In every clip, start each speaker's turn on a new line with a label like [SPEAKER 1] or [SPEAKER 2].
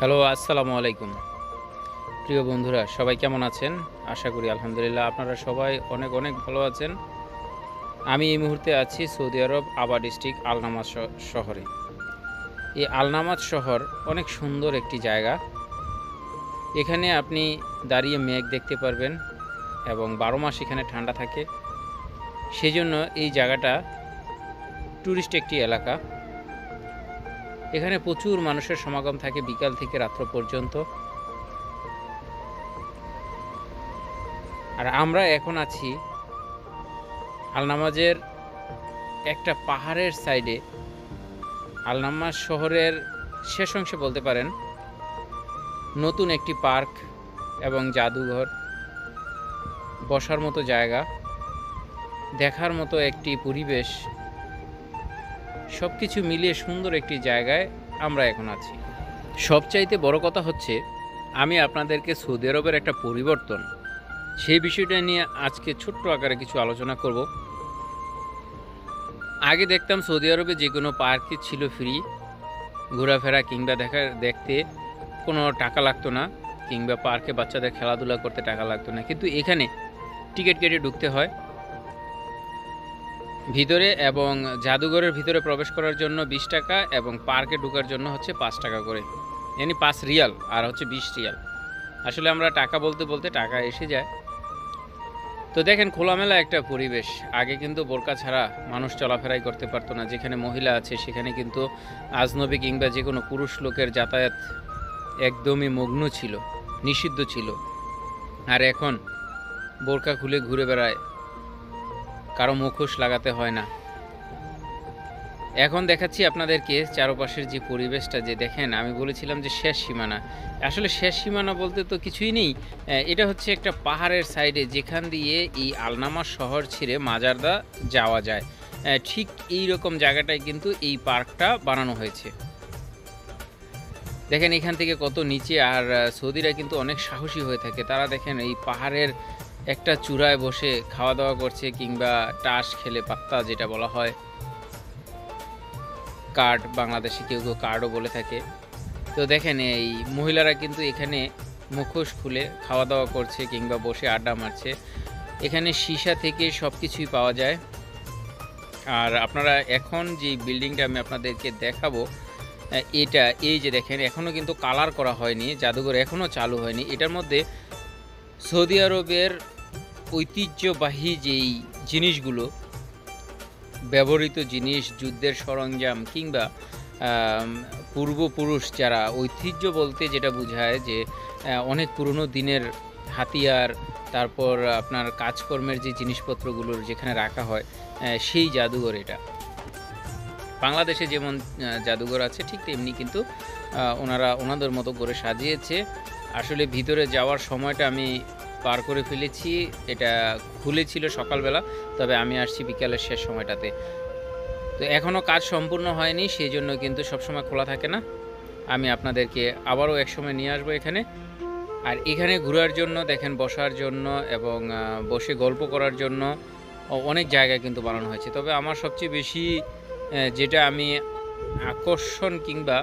[SPEAKER 1] Hello, আসসালামু আলাইকুম। প্রিয় বন্ধুরা, সবাই কেমন আছেন? আশা করি আলহামদুলিল্লাহ আপনারা সবাই অনেক অনেক ভালো আছেন। আমি এই মুহূর্তে আছি সৌদি আরব আবা ডিস্ট্রিক্ট আল-নামাস শহরে। এই আল-নামাস শহর অনেক সুন্দর একটি জায়গা। এখানে আপনি দাঁড়িয়ে মেঘ দেখতে পারবেন এবং ১২ মাস এখানে ঠান্ডা থাকে। সেজন্য এই জায়গাটা টুরিস্ট একটি এলাকা। এখানে প্রচুর মানুষের সমাগম থাকে বিকাল থেকে রাত্র পর্যন্ত। আর আমরা এখন আছি আল-নামাজের একটা পাহাড়ের সাইডে। আল-নামাস শহরের শেষ অংশে বলতে পারেন। নতুন একটি পার্ক এবং জাদুঘর, বসার মতো জায়গা, দেখার মতো একটি পরিবেশ, সব কিছু মিলিয়ে সুন্দর একটি জায়গায় আমরা এখন আছি। সবচাইতে বড় কথা হচ্ছে আমি আপনাদেরকে সৌদি আরবের একটা পরিবর্তন, সেই বিষয়টা নিয়ে আজকে ছোট্ট আকারে কিছু আলোচনা করব। আগে দেখতাম সৌদি আরবে যে কোনো পার্কে ছিল ফ্রি, ঘোরাফেরা কিংবা দেখতে কোনো টাকা লাগতো না, কিংবা পার্কে বাচ্চাদের খেলাধুলা করতে টাকা লাগতো না। কিন্তু এখানে টিকিট কেটে ঢুকতে হয় ভিতরে, এবং জাদুঘরের ভিতরে প্রবেশ করার জন্য 20 টাকা এবং পার্কে ঢোকার জন্য হচ্ছে 5 টাকা করে, মানে 5 রিয়াল আর হচ্ছে 20 রিয়াল। আসলে আমরা টাকা বলতে বলতে টাকা এসে যায়। তো দেখেন, খোলামেলা একটা পরিবেশ। আগে কিন্তু বোরকা ছাড়া মানুষ চলাফেরাই করতে পারতো না। যেখানে মহিলা আছে সেখানে কিন্তু আজনবী কিংবা যে কোনো পুরুষ লোকের যাতায়াত একদমই মগ্ন ছিল, নিষিদ্ধ ছিল। আর এখন বোরকা খুলে ঘুরে বেড়ায়, কারো মুখোশ লাগাতে হয় না। এখন দেখাচ্ছি আপনাদেরকে চারপাশের যে পরিবেশটা, যে দেখেন আমি বলেছিলাম যে শেষ সীমানা। আসলে শেষ সীমানা বলতে তো কিছুই নেই। এটা হচ্ছে একটা পাহাড়ের সাইডে, যেখান দিয়ে এই আল-নামাস শহর ছেড়ে মাজারদা যাওয়া যায়। ঠিক এই রকম জায়গাটায় কিন্তু এই পার্কটা বানানো হয়েছে। দেখেন এখান থেকে কত নিচে। আর সৌদিরা কিন্তু অনেক সাহসী হয়ে থাকে। তারা দেখেন এই পাহাড়ের একটা চূড়ায় বসে খাওয়া দাওয়া করছে, কিংবা টাস খেলে, পাত্তা যেটা বলা হয়, কার্ড, বাংলাদেশে কেউ কেউ কার্ডও বলে থাকে। তো দেখেন এই মহিলারা কিন্তু এখানে মুখোশ খুলে খাওয়া দাওয়া করছে কিংবা বসে আড্ডা মারছে। এখানে সীসা থেকে সব কিছুই পাওয়া যায়। আর আপনারা এখন যে বিল্ডিংটা আমি আপনাদেরকে দেখাবো, এটা এই যে দেখেন, এখনও কিন্তু কালার করা হয়নি, জাদুঘর এখনও চালু হয়নি। এটার মধ্যে সৌদি আরবের ঐতিহ্যবাহী যেই জিনিসগুলো, ব্যবহৃত জিনিস, যুদ্ধের সরঞ্জাম, কিংবা পূর্বপুরুষ যারা, ঐতিহ্য বলতে যেটা বোঝায় যে অনেক পুরনো দিনের হাতিয়ার, তারপর আপনার কাজকর্মের যে জিনিসপত্রগুলোর যেখানে রাখা হয়, সেই জাদুঘর এটা। বাংলাদেশে যেমন জাদুঘর আছে ঠিক তেমনি কিন্তু ওনারা ওনাদের মতো করে সাজিয়েছে। আসলে ভিতরে যাওয়ার সময়টা আমি পার করে ফেলেছি। এটা খুলেছিল সকালবেলা, তবে আমি আসছি বিকালের শেষ সময়টাতে। তো এখনও কাজ সম্পূর্ণ হয়নি, সেই জন্য কিন্তু সবসময় খোলা থাকে না। আমি আপনাদেরকে আবারও একসময় নিয়ে আসবো এখানে। আর এখানে ঘোরার জন্য দেখেন, বসার জন্য এবং বসে গল্প করার জন্য অনেক জায়গা কিন্তু বানানো হয়েছে। তবে আমার সবচেয়ে বেশি যেটা আমি আকর্ষণ কিংবা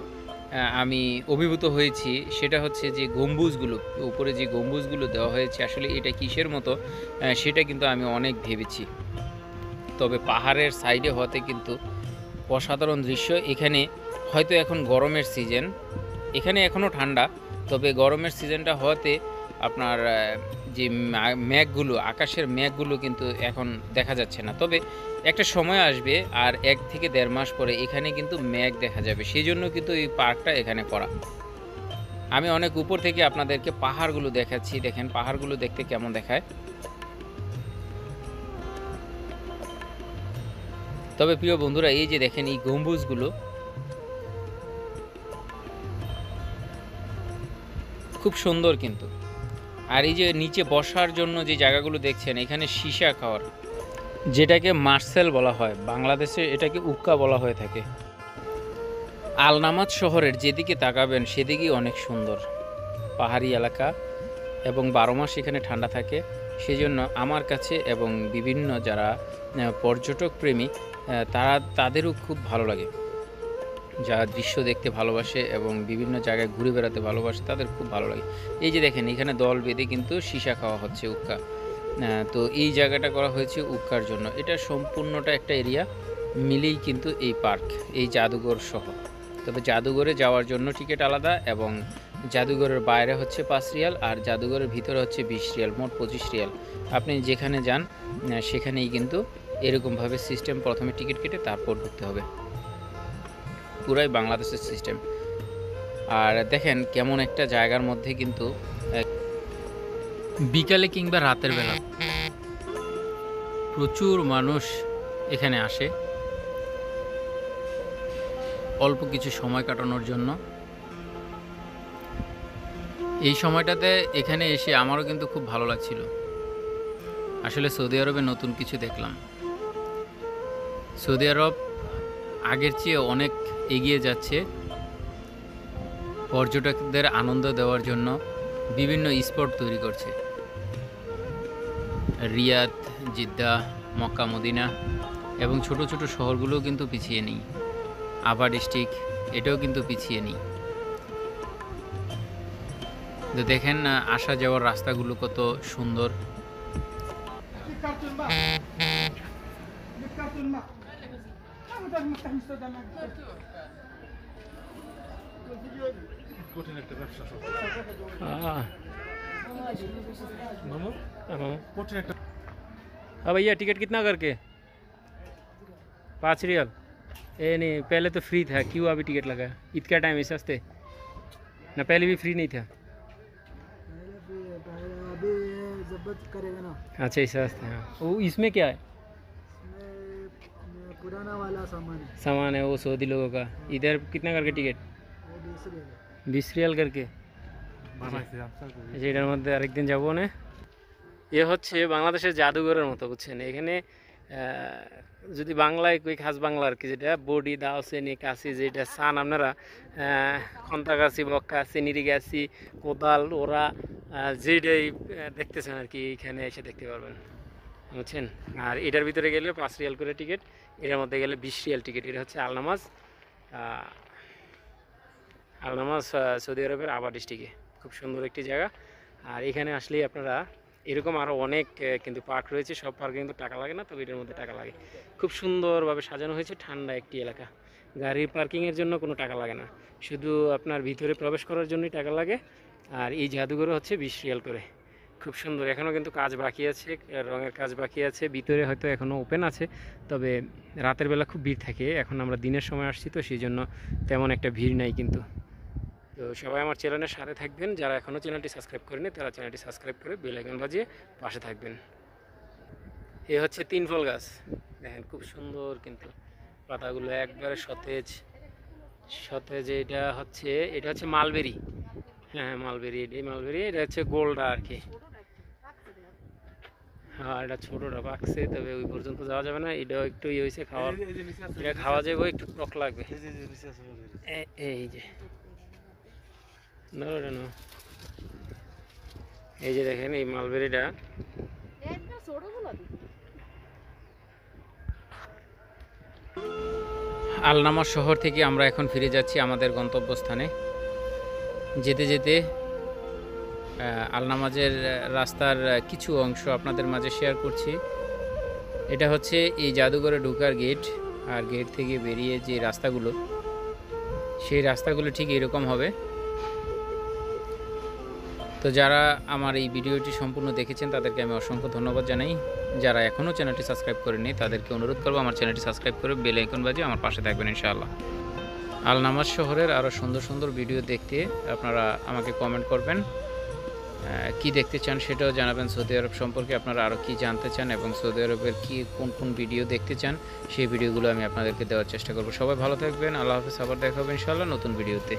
[SPEAKER 1] আমি অভিভূত হয়েছি, সেটা হচ্ছে যে গম্বুজগুলো, উপরে যে গম্বুজগুলো দেওয়া হয়েছে, আসলে এটা কিসের মতো সেটা কিন্তু আমি অনেক ভেবেছি। তবে পাহাড়ের সাইডে হতে কিন্তু অসাধারণ দৃশ্য। এখানে হয়তো এখন গরমের সিজন, এখানে এখনও ঠান্ডা, তবে গরমের সিজনটা হওয়াতে আপনার যে মেঘগুলো, আকাশের মেঘগুলো কিন্তু এখন দেখা যাচ্ছে না। তবে একটা সময় আসবে, আর 1 থেকে 1.5 মাস পরে এখানে কিন্তু মেঘ দেখা যাবে। সেই জন্য কিন্তু এই পার্কটা এখানে করা। আমি অনেক উপর থেকে আপনাদেরকে পাহাড়গুলো দেখাচ্ছি। দেখেন পাহাড়গুলো দেখতে কেমন দেখায়। তবে প্রিয় বন্ধুরা, এই যে দেখেন এই গম্বুজগুলো খুব সুন্দর কিন্তু। আর এই যে নিচে বসার জন্য যে জায়গাগুলো দেখছেন, এখানে সীসা খাওয়ার, যেটাকে মার্সেল বলা হয়, বাংলাদেশে এটাকে উক্কা বলা হয়ে থাকে। আল-নামাস শহরের যেদিকে তাকাবেন সেদিকেই অনেক সুন্দর পাহাড়ি এলাকা, এবং 12 মাস এখানে ঠান্ডা থাকে। সেজন্য আমার কাছে এবং বিভিন্ন যারা পর্যটক প্রেমী তাদেরও খুব ভালো লাগে। যারা দৃশ্য দেখতে ভালোবাসে এবং বিভিন্ন জায়গায় ঘুরে বেড়াতে ভালোবাসে তাদের খুব ভালো লাগে। এই যে দেখেন এখানে দল বেঁধে কিন্তু সীসা খাওয়া হচ্ছে, উক্কা। তো এই জায়গাটা করা হয়েছে উক্কার জন্য। এটা সম্পূর্ণটা একটা এরিয়া মিলেই কিন্তু এই পার্ক, এই জাদুঘর সহ। তবে জাদুঘরে যাওয়ার জন্য টিকিট আলাদা, এবং জাদুঘরের বাইরে হচ্ছে 5 রিয়াল, আর জাদুঘরের ভিতরে হচ্ছে 20 রিয়াল, মোট 25 রিয়াল। আপনি যেখানে যান সেখানেই কিন্তু এরকমভাবে সিস্টেম, প্রথমে টিকিট কেটে তারপর ঢুকতে হবে। পুরাই বাংলাদেশের সিস্টেম। আর দেখেন কেমন একটা জায়গার মধ্যে কিন্তু বিকালে কিংবা রাতের বেলা প্রচুর মানুষ এখানে আসে অল্প কিছু সময় কাটানোর জন্য। এই সময়টাতে এখানে এসে আমারও কিন্তু খুব ভালো লাগছিল। আসলে সৌদি আরবে নতুন কিছু দেখলাম। সৌদি আরব আগের চেয়ে অনেক এগিয়ে যাচ্ছে পর্যটকদের আনন্দ দেওয়ার জন্য, বিভিন্ন স্পট তৈরি করছে। রিয়াদ, জিদ্দা, মক্কা, মদিনা এবং ছোট ছোট শহরগুলোও কিন্তু পিছিয়ে নেই। আভা ডিস্ট্রিক্ট এটাও কিন্তু পিছিয়ে নেই। তো দেখেন আসা যাওয়ার রাস্তাগুলো কত সুন্দর। अब भैया टिकट कितना करके? 5 रियल। ये नहीं, पहले तो फ्री था, क्यों अभी टिकट लगा? इतना टाइम है सस्ते ना, पहले भी फ्री नहीं था।
[SPEAKER 2] अभी जब्त करेगा ना।
[SPEAKER 1] अच्छा ये सस्ते, हाँ। वो इसमें क्या है?
[SPEAKER 2] इसमें पुराना वाला
[SPEAKER 1] सामान है वो सऊदी लोगों का। इधर कितना करके टिकट? 20 रियाल करके। এটার মধ্যে আরেকদিন যাবো না। এ হচ্ছে বাংলাদেশের জাদুঘরের মতো, বুঝছেন? এখানে যদি বাংলায় কই খাস বাংলা আর কি, যেটা বডি দাও চেনি কাশি, যেটা সান আপনারা খন্তা গাছি, বক্কা গাছি, নিরি গাছি, কোদাল, ওরা যেটাই দেখতেছেন আর কি এখানে এসে দেখতে পারবেন, বুঝছেন? আর এটার ভিতরে গেলে 5 রিয়াল করে টিকিট, এটার মধ্যে গেলে 20 রিয়াল টিকিট। এটা হচ্ছে আলনামাজ, আলনামাজ সৌদি আরবের আবা ডিস্ট্রিক্টে। খুব সুন্দর একটি জায়গা। আর এখানে আসলেই আপনারা এরকম আরও অনেক কিন্তু পার্ক রয়েছে। সব পার্কে কিন্তু টাকা লাগে না, তবে এটার মধ্যে টাকা লাগে। খুব সুন্দরভাবে সাজানো হয়েছে, ঠান্ডা একটি এলাকা। গাড়ি পার্কিংয়ের জন্য কোনো টাকা লাগে না, শুধু আপনার ভিতরে প্রবেশ করার জন্যই টাকা লাগে। আর এই জাদুঘরে হচ্ছে 20 রিয়াল করে। খুব সুন্দর। এখনও কিন্তু কাজ বাকি আছে, রঙের কাজ বাকি আছে। ভিতরে হয়তো এখনও ওপেন আছে, তবে রাতের বেলা খুব ভিড় থাকে। এখন আমরা দিনের সময় আসছি তো সেই জন্য তেমন একটা ভিড় নাই কিন্তু। তো সবাই আমার চ্যানেলের সাথে থাকবেন। যারা এখনও চ্যানেলটি সাবস্ক্রাইব করেনি তারা চ্যানেলটি সাবস্ক্রাইব করে বেল আইকন বাজিয়ে পাশে থাকবেন। এ হচ্ছে 3 ফল গাছ, দেখেন খুব সুন্দর কিন্তু পাতাগুলো একবারে সতেজ সতেজ। এটা হচ্ছে মালবেরি। হ্যাঁ মালবেরি, এটাই মালবেরি। এটা হচ্ছে গোল্ডা আর কি। হ্যাঁ এটা ছোটোটা পাকছে, তবে ওই পর্যন্ত যাওয়া যাবে না। এটাও একটু ইয়ে হয়েছে খাওয়ার, এটা খাওয়া যাবে, একটু টক লাগবে। এই যে এই যে দেখেন এই মালবেরিটা। আলনামা শহর থেকে আমরা এখন ফিরে যাচ্ছি আমাদের গন্তব্যস্থানে। যেতে যেতে আলনামাজের রাস্তার কিছু অংশ আপনাদের মাঝে শেয়ার করছি। এটা হচ্ছে এই জাদুঘরে ঢোকার গেট, আর গেট থেকে বেরিয়ে যে রাস্তাগুলো, সেই রাস্তাগুলো ঠিক এরকম হবে। তো যারা আমার এই ভিডিওটি সম্পূর্ণ দেখেছেন তাদেরকে আমি অসংখ্য ধন্যবাদ জানাই। যারা এখনও চ্যানেলটি সাবস্ক্রাইব করেনি তাদেরকে অনুরোধ করবো আমার চ্যানেলটি সাবস্ক্রাইব করে বেল আইকন বাজিয়ে আমার পাশে থাকবেন ইনশাআল্লাহ। আলনামাজ শহরের আরও সুন্দর সুন্দর ভিডিও দেখতে আপনারা আমাকে কমেন্ট করবেন, কি দেখতে চান সেটাও জানাবেন। সৌদি আরব সম্পর্কে আপনারা আরও কি জানতে চান এবং সৌদি আরবের কোন কোন ভিডিও দেখতে চান সেই ভিডিওগুলো আমি আপনাদেরকে দেওয়ার চেষ্টা করব। সবাই ভালো থাকবেন, আল্লাহ হাফেজ। আবার দেখা হবে ইনশাআল্লাহ নতুন ভিডিওতে।